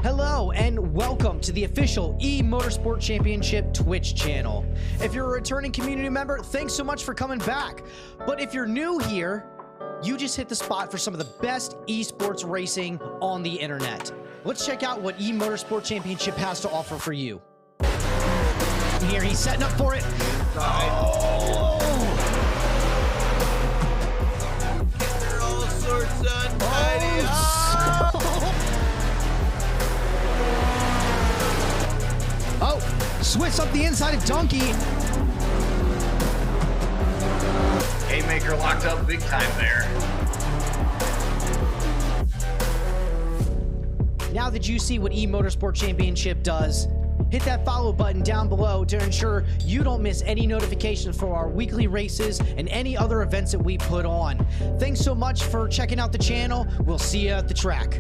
Hello and welcome to the official eMotorsport Championship Twitch channel. If you're a returning community member, thanks so much for coming back. But if you're new here, you just hit the spot for some of the best esports racing on the internet. Let's check out what eMotorsport Championship has to offer for you. Here, he's setting up for it. Oh! They're all sorts untidy. Oh, Swiss up the inside of Donkey. Haymaker locked up big time there. Now that you see what eMotorsport Championship does, hit that follow button down below to ensure you don't miss any notifications for our weekly races and any other events that we put on. Thanks so much for checking out the channel. We'll see you at the track.